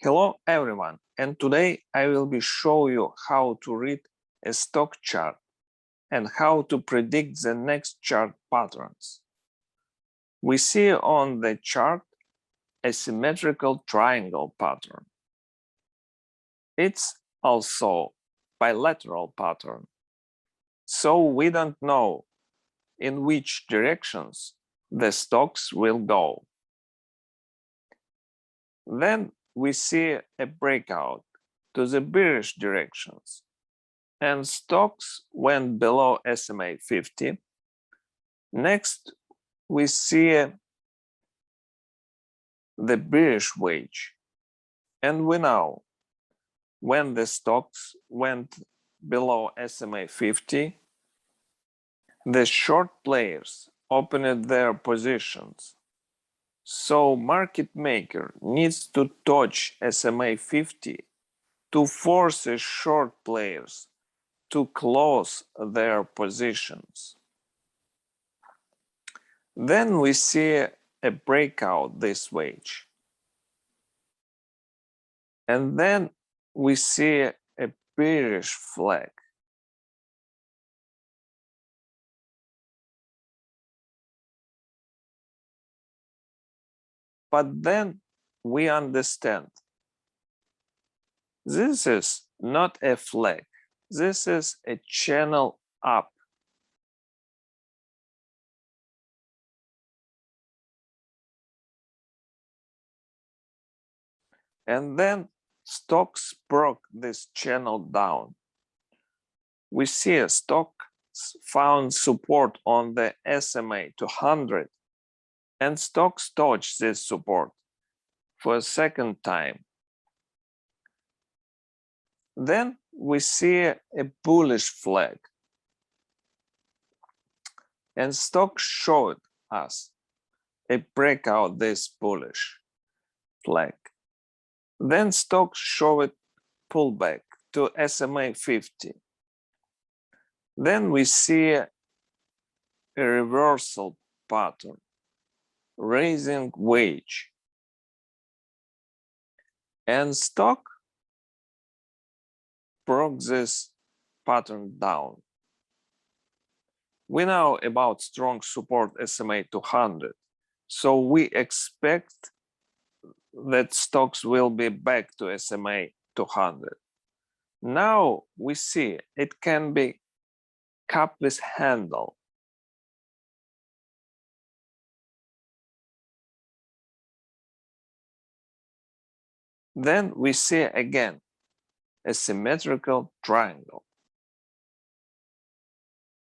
Hello everyone, and today I will be show you how to read a stock chart and how to predict the next chart patterns. We see on the chart a symmetrical triangle pattern. It's also bilateral pattern, so we don't know in which directions the stocks will go. Then we see a breakout to the bearish directions, and stocks went below SMA 50. Next, we see the bearish wedge, and we know when the stocks went below SMA 50, the short players opened their positions. So market maker needs to touch SMA 50 to force the short players to close their positions. Then we see a breakout this wedge. And then we see a bearish flag. But then we understand this is not a flag. This is a channel up. And then stocks broke this channel down. We see a stock found support on the SMA 200, and stocks touched this support for a second time. Then we see a bullish flag, and stocks showed us a breakout this bullish flag. Then stocks showed pullback to SMA 50. Then we see a reversal pattern, raising wedge, and stock broke this pattern down. We know about strong support SMA 200, so we expect that stocks will be back to SMA 200. Now we see it can be cup with handle. Then we see again a symmetrical triangle.